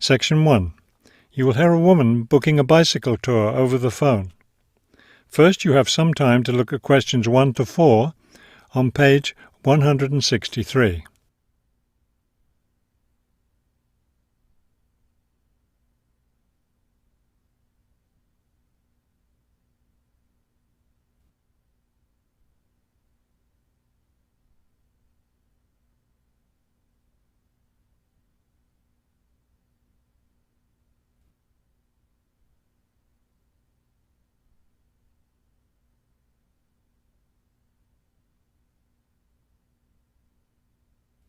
Section 1. You will hear a woman booking a bicycle tour over the phone. First, you have some time to look at questions 1 to 4 on page 163.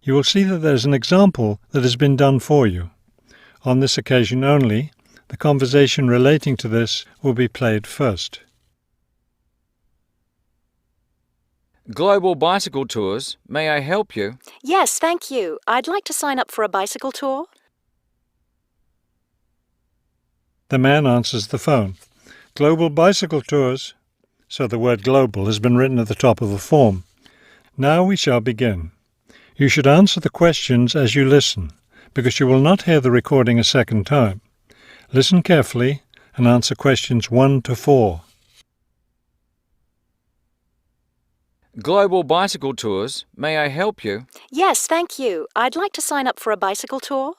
You will see that there is an example that has been done for you. On this occasion only, the conversation relating to this will be played first. Global bicycle tours. May I help you? Yes, thank you. I'd like to sign up for a bicycle tour. The man answers the phone. Global bicycle tours. So the word global has been written at the top of the form. Now we shall begin. You should answer the questions as you listen, because you will not hear the recording a second time. Listen carefully and answer questions 1 to 4. Global bicycle tours. May I help you? Yes, thank you. I'd like to sign up for a bicycle tour.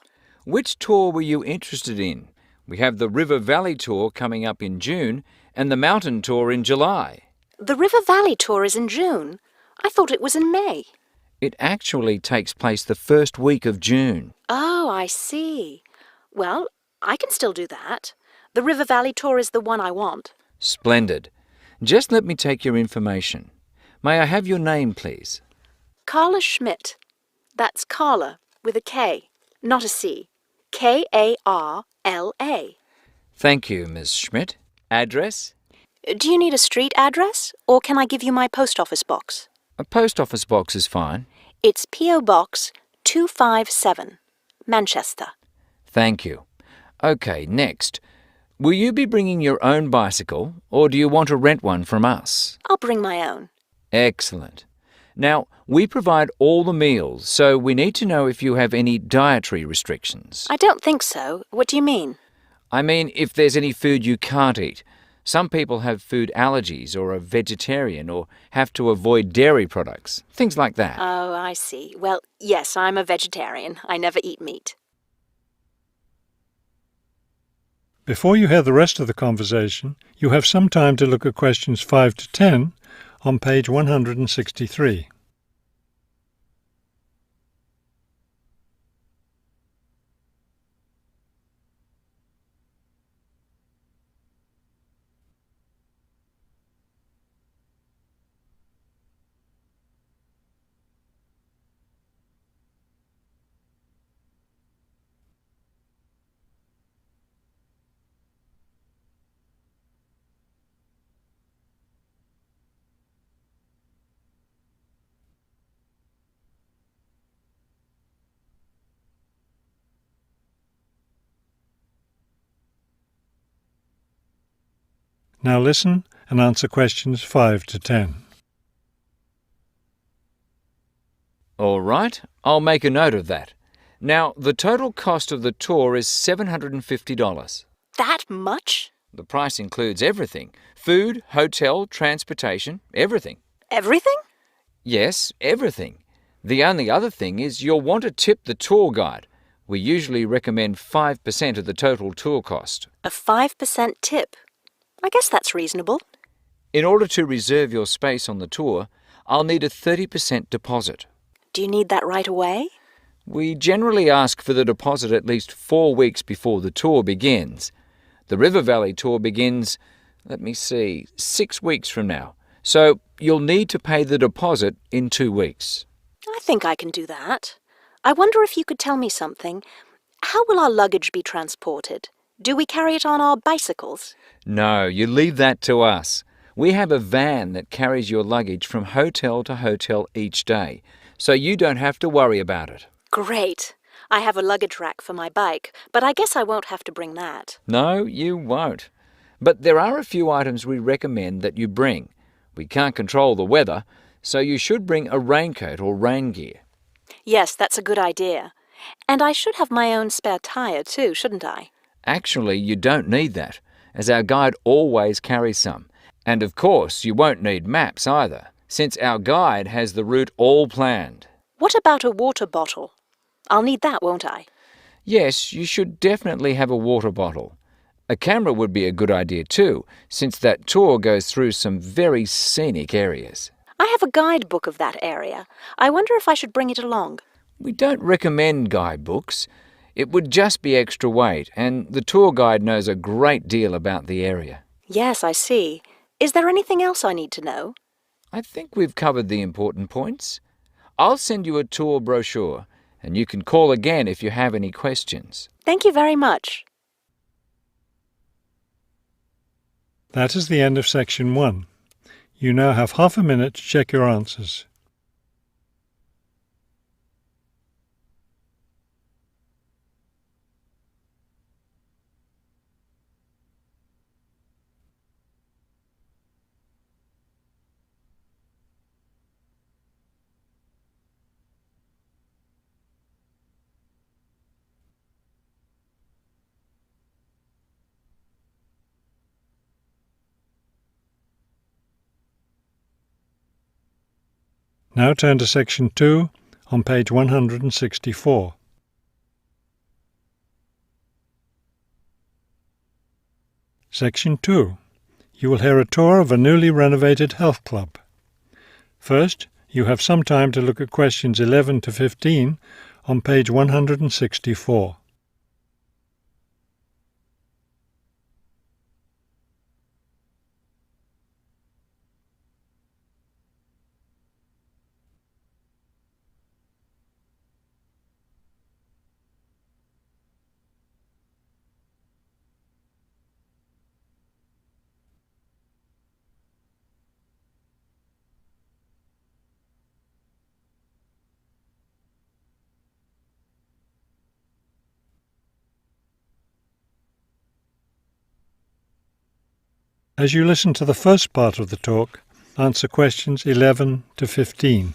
Which tour were you interested in? We have the River Valley tour coming up in June and the mountain tour in July. The River Valley tour is in June. I thought it was in May. It actually takes place the first week of June. Oh, I see. Well, I can still do that. The River Valley tour is the one I want. Splendid. Just let me take your information. May I have your name, please? Carla Schmidt. That's Carla with a K, not a C. Karla. Thank you, Ms. Schmidt. Address? Do you need a street address, or can I give you my post office box? A post office box is fine. It's P.O. Box 257, Manchester. Thank you. OK, next. Will you be bringing your own bicycle, or do you want to rent one from us? I'll bring my own. Excellent. Now, we provide all the meals, so we need to know if you have any dietary restrictions. I don't think so. What do you mean? I mean, if there's any food you can't eat. Some people have food allergies or are vegetarian or have to avoid dairy products, things like that. Oh, I see. Well, yes, I'm a vegetarian. I never eat meat. Before you hear the rest of the conversation, you have some time to look at questions 5 to 10 on page 163. Now listen and answer questions 5 to 10. All right, I'll make a note of that. Now, the total cost of the tour is $750. That much? The price includes everything. Food, hotel, transportation, everything. Everything? Yes, everything. The only other thing is you'll want to tip the tour guide. We usually recommend 5% of the total tour cost. A 5% tip. I guess that's reasonable. In order to reserve your space on the tour, I'll need a 30% deposit. Do you need that right away? We generally ask for the deposit at least 4 weeks before the tour begins. The River Valley tour begins, 6 weeks from now. So you'll need to pay the deposit in 2 weeks. I think I can do that. I wonder if you could tell me something. How will our luggage be transported? Do we carry it on our bicycles? No, you leave that to us. We have a van that carries your luggage from hotel to hotel each day, so you don't have to worry about it. Great. I have a luggage rack for my bike, but I guess I won't have to bring that. No, you won't. But there are a few items we recommend that you bring. We can't control the weather, so you should bring a raincoat or rain gear. Yes, that's a good idea. And I should have my own spare tyre too, shouldn't I? Actually, you don't need that, as our guide always carries some. And of course, you won't need maps either, since our guide has the route all planned. What about a water bottle? I'll need that, won't I? Yes, you should definitely have a water bottle. A camera would be a good idea too, since that tour goes through some very scenic areas. I have a guidebook of that area. I wonder if I should bring it along. We don't recommend guidebooks. It would just be extra weight, and the tour guide knows a great deal about the area. Yes, I see. Is there anything else I need to know? I think we've covered the important points. I'll send you a tour brochure, and you can call again if you have any questions. Thank you very much. That is the end of section 1. You now have half a minute to check your answers. Now turn to section 2 on page 164. Section 2. You will hear a tour of a newly renovated health club. First, you have some time to look at questions 11 to 15 on page 164. As you listen to the first part of the talk, answer questions 11 to 15.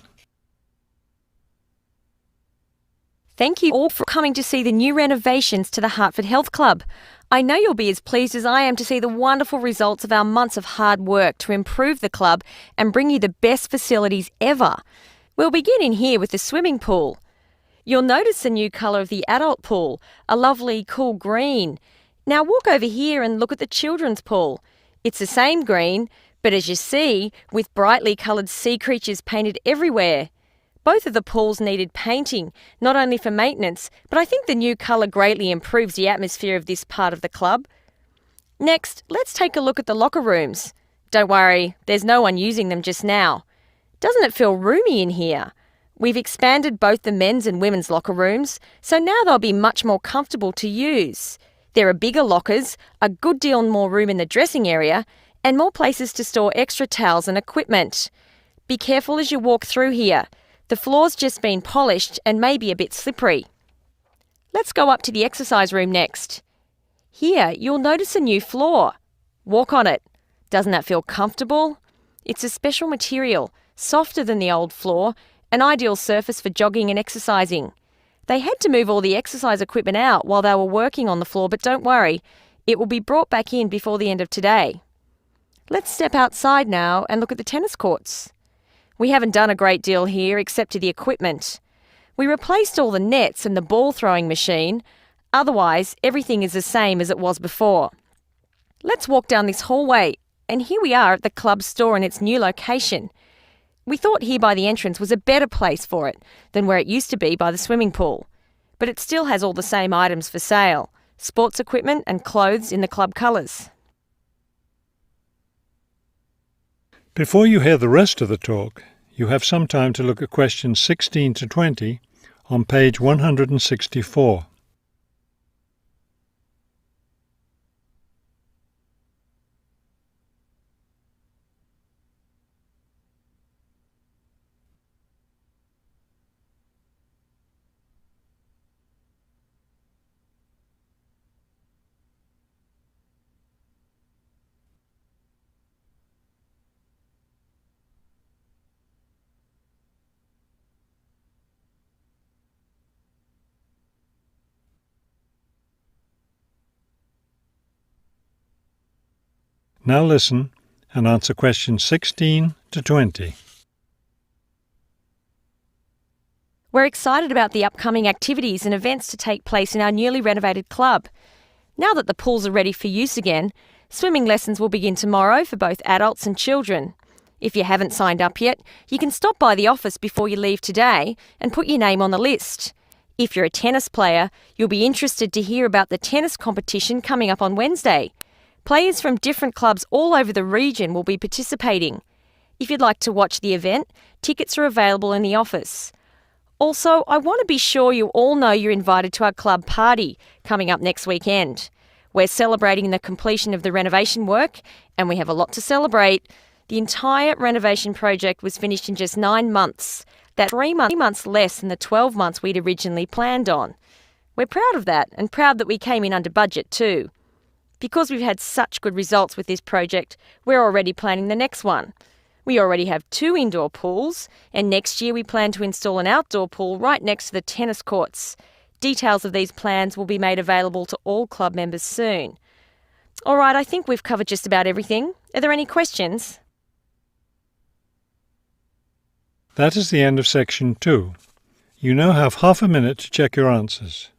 Thank you all for coming to see the new renovations to the Hartford Health Club. I know you'll be as pleased as I am to see the wonderful results of our months of hard work to improve the club and bring you the best facilities ever. We'll begin in here with the swimming pool. You'll notice the new colour of the adult pool, a lovely cool green. Now walk over here and look at the children's pool. It's the same green, but as you see, with brightly coloured sea creatures painted everywhere. Both of the pools needed painting, not only for maintenance, but I think the new colour greatly improves the atmosphere of this part of the club. Next, let's take a look at the locker rooms. Don't worry, there's no one using them just now. Doesn't it feel roomy in here? We've expanded both the men's and women's locker rooms, so now they'll be much more comfortable to use. There are bigger lockers, a good deal more room in the dressing area, and more places to store extra towels and equipment. Be careful as you walk through here. The floor's just been polished and may be a bit slippery. Let's go up to the exercise room next. Here, you'll notice a new floor. Walk on it. Doesn't that feel comfortable? It's a special material, softer than the old floor, an ideal surface for jogging and exercising. They had to move all the exercise equipment out while they were working on the floor, but don't worry, it will be brought back in before the end of today. Let's step outside now and look at the tennis courts. We haven't done a great deal here except to the equipment. We replaced all the nets and the ball throwing machine. Otherwise, everything is the same as it was before. Let's walk down this hallway, and here we are at the club store in its new location. We thought here by the entrance was a better place for it than where it used to be by the swimming pool. But it still has all the same items for sale, sports equipment and clothes in the club colours. Before you hear the rest of the talk, you have some time to look at questions 16 to 20 on page 164. Now listen and answer questions 16 to 20. We're excited about the upcoming activities and events to take place in our newly renovated club. Now that the pools are ready for use again, swimming lessons will begin tomorrow for both adults and children. If you haven't signed up yet, you can stop by the office before you leave today and put your name on the list. If you're a tennis player, you'll be interested to hear about the tennis competition coming up on Wednesday. Players from different clubs all over the region will be participating. If you'd like to watch the event, tickets are available in the office. Also, I want to be sure you all know you're invited to our club party coming up next weekend. We're celebrating the completion of the renovation work, and we have a lot to celebrate. The entire renovation project was finished in just 9 months. That's 3 months less than the 12 months we'd originally planned on. We're proud of that, and proud that we came in under budget too. Because we've had such good results with this project, we're already planning the next one. We already have 2 indoor pools, and next year we plan to install an outdoor pool right next to the tennis courts. Details of these plans will be made available to all club members soon. All right, I think we've covered just about everything. Are there any questions? That is the end of section 2. You now have half a minute to check your answers.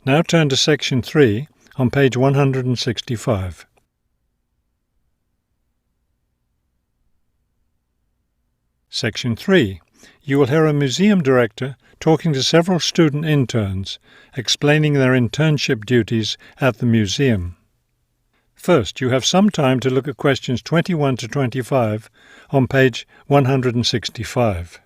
Now turn to section 3 on page 165. Section 3. You will hear a museum director talking to several student interns, explaining their internship duties at the museum. First, you have some time to look at questions 21 to 25 on page 165.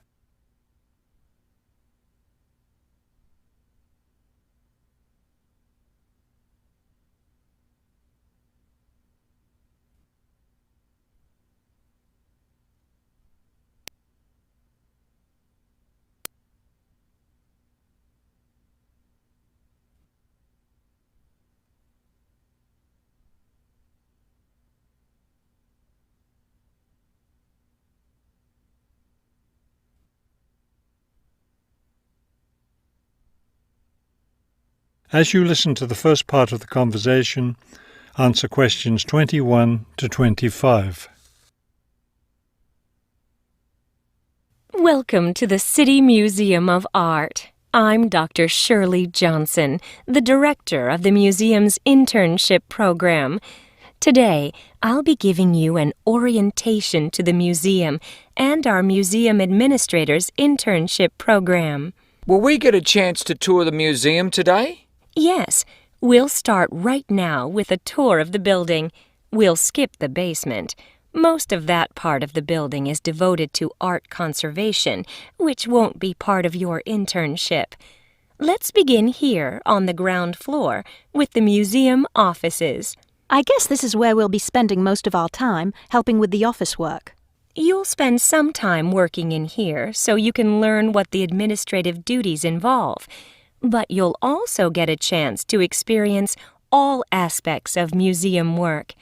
As you listen to the first part of the conversation, answer questions 21 to 25. Welcome to the City Museum of Art. I'm Dr. Shirley Johnson, the director of the museum's internship program. Today, I'll be giving you an orientation to the museum and our museum administrator's internship program. Will we get a chance to tour the museum today? Yes, we'll start right now with a tour of the building. We'll skip the basement. Most of that part of the building is devoted to art conservation, which won't be part of your internship. Let's begin here on the ground floor with the museum offices. I guess this is where we'll be spending most of our time, helping with the office work. You'll spend some time working in here so you can learn what the administrative duties involve. But you'll also get a chance to experience all aspects of museum work.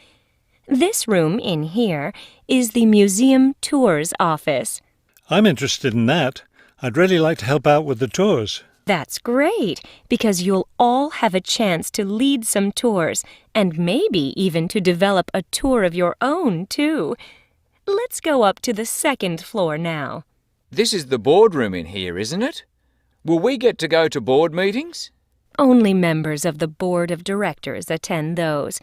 This room in here is the Museum Tours office. I'm interested in that. I'd really like to help out with the tours. That's great, because you'll all have a chance to lead some tours and maybe even to develop a tour of your own, too. Let's go up to the second floor now. This is the boardroom in here, isn't it? Will we get to go to board meetings? Only members of the board of directors attend those.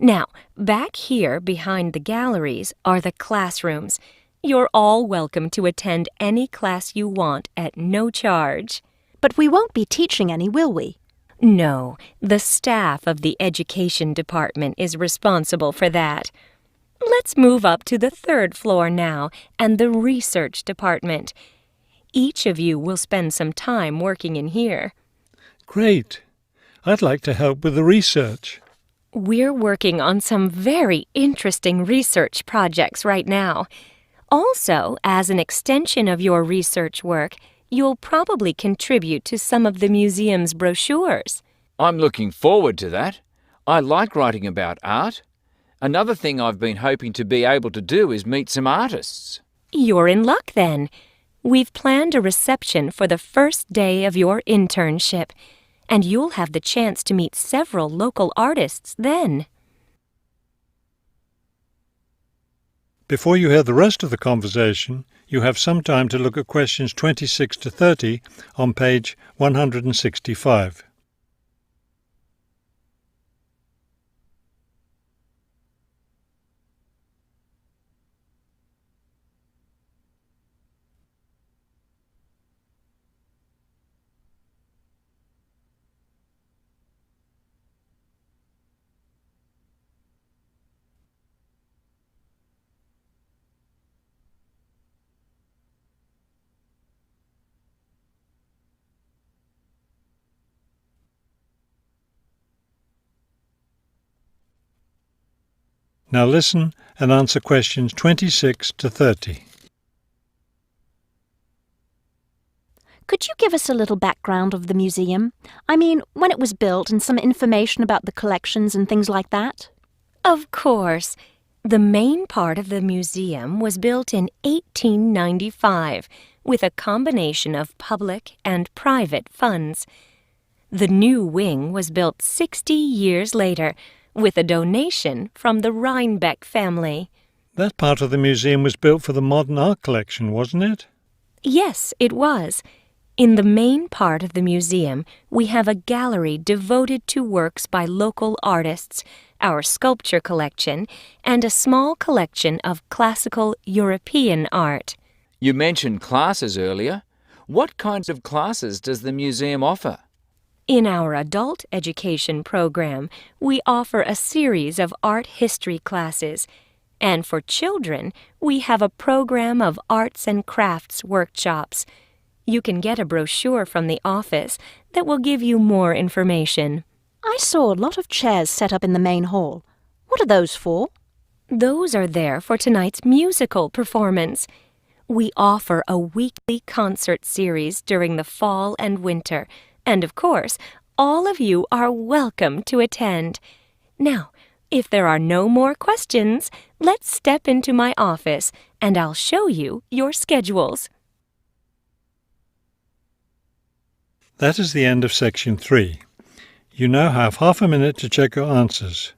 Now, back here behind the galleries are the classrooms. You're all welcome to attend any class you want at no charge. But we won't be teaching any, will we? No, the staff of the education department is responsible for that. Let's move up to the third floor now and the research department. Each of you will spend some time working in here. Great. I'd like to help with the research. We're working on some very interesting research projects right now. Also, as an extension of your research work, you'll probably contribute to some of the museum's brochures. I'm looking forward to that. I like writing about art. Another thing I've been hoping to be able to do is meet some artists. You're in luck then. We've planned a reception for the first day of your internship, and you'll have the chance to meet several local artists then. Before you hear the rest of the conversation, you have some time to look at questions 26 to 30 on page 165. Now listen and answer questions 26 to 30. Could you give us a little background of the museum? I mean, when it was built and some information about the collections and things like that? Of course. The main part of the museum was built in 1895 with a combination of public and private funds. The new wing was built 60 years later with a donation from the Rhinebeck family. That part of the museum was built for the modern art collection, wasn't it? Yes, it was. In the main part of the museum, we have a gallery devoted to works by local artists, our sculpture collection, and a small collection of classical European art. You mentioned classes earlier. What kinds of classes does the museum offer? In our adult education program, we offer a series of art history classes, and for children, we have a program of arts and crafts workshops. You can get a brochure from the office that will give you more information. I saw a lot of chairs set up in the main hall. What are those for? Those are there for tonight's musical performance. We offer a weekly concert series during the fall and winter, and of course, all of you are welcome to attend. Now, if there are no more questions, let's step into my office and I'll show you your schedules. That is the end of section 3. You now have half a minute to check your answers.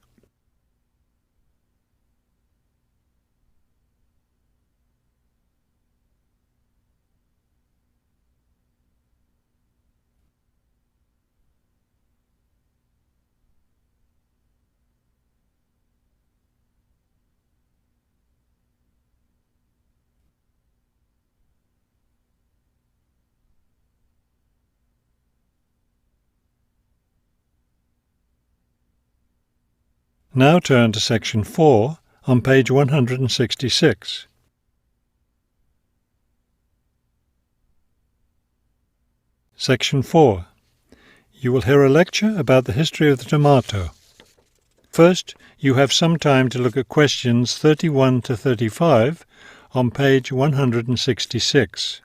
Now turn to section 4 on page 166. Section 4. You will hear a lecture about the history of the tomato. First, you have some time to look at questions 31 to 35 on page 166.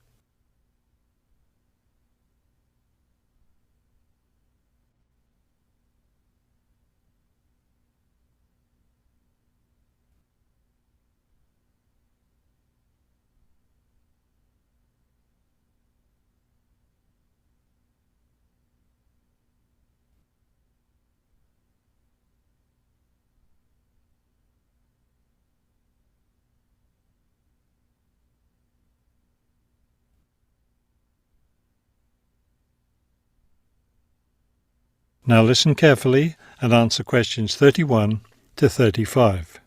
Now listen carefully and answer questions 31 to 35.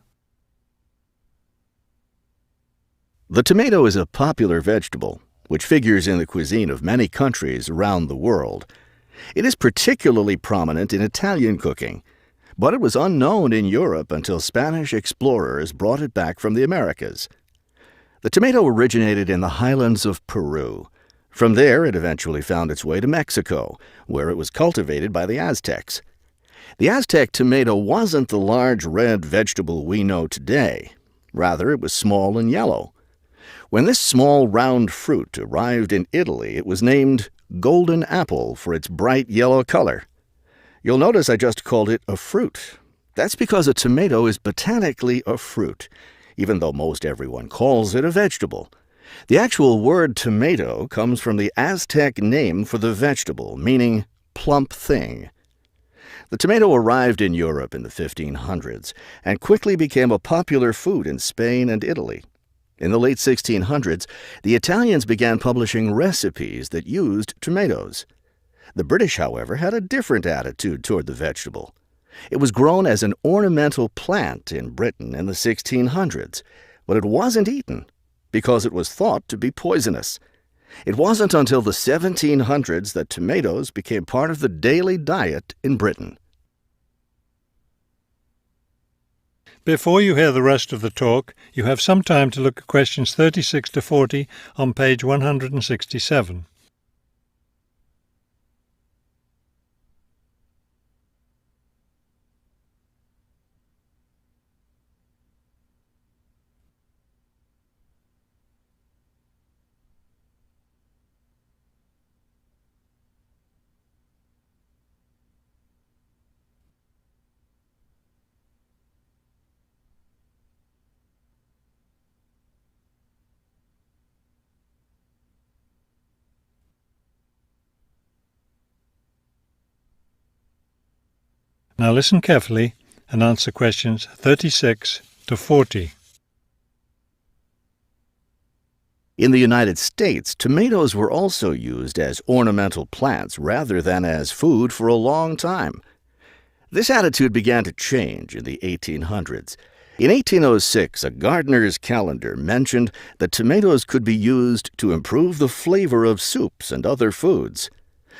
The tomato is a popular vegetable, which figures in the cuisine of many countries around the world. It is particularly prominent in Italian cooking, but it was unknown in Europe until Spanish explorers brought it back from the Americas. The tomato originated in the highlands of Peru. From there, it eventually found its way to Mexico, where it was cultivated by the Aztecs. The Aztec tomato wasn't the large red vegetable we know today. Rather, it was small and yellow. When this small round fruit arrived in Italy, it was named golden apple for its bright yellow color. You'll notice I just called it a fruit. That's because a tomato is botanically a fruit, even though most everyone calls it a vegetable. The actual word tomato comes from the Aztec name for the vegetable, meaning plump thing. The tomato arrived in Europe in the 1500s and quickly became a popular food in Spain and Italy. In the late 1600s, the Italians began publishing recipes that used tomatoes. The British, however, had a different attitude toward the vegetable. It was grown as an ornamental plant in Britain in the 1600s, but it wasn't eaten because it was thought to be poisonous. It wasn't until the 1700s that tomatoes became part of the daily diet in Britain. Before you hear the rest of the talk, you have some time to look at questions 36 to 40 on page 167. Now listen carefully and answer questions 36 to 40. In the United States, tomatoes were also used as ornamental plants rather than as food for a long time. This attitude began to change in the 1800s. In 1806, a gardener's calendar mentioned that tomatoes could be used to improve the flavor of soups and other foods.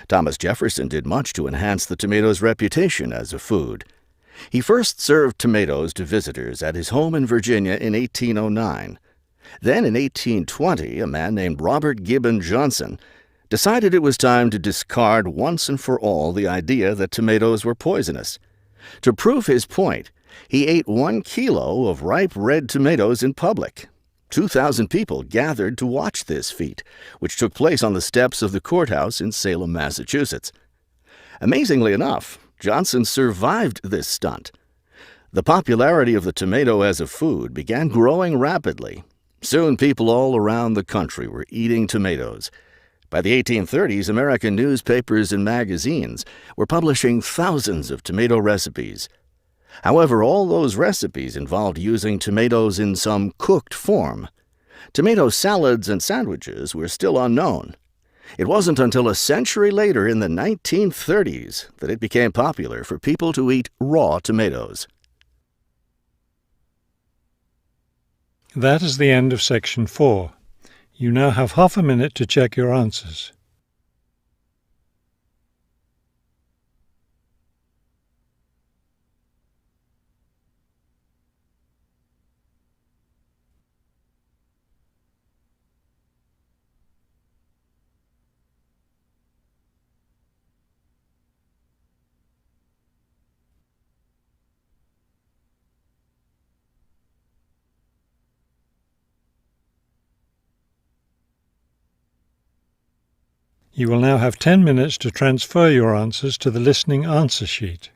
Thomas Jefferson did much to enhance the tomato's reputation as a food. He first served tomatoes to visitors at his home in Virginia in 1809. Then in 1820, a man named Robert Gibbon Johnson decided it was time to discard once and for all the idea that tomatoes were poisonous. To prove his point, he ate 1 kilo of ripe red tomatoes in public. 2,000 people gathered to watch this feat, which took place on the steps of the courthouse in Salem, Massachusetts. Amazingly enough, Johnson survived this stunt. The popularity of the tomato as a food began growing rapidly. Soon people all around the country were eating tomatoes. By the 1830s, American newspapers and magazines were publishing thousands of tomato recipes. However, all those recipes involved using tomatoes in some cooked form. Tomato salads and sandwiches were still unknown. It wasn't until a century later, in the 1930s, that it became popular for people to eat raw tomatoes. That is the end of section 4. You now have half a minute to check your answers. You will now have 10 minutes to transfer your answers to the listening answer sheet.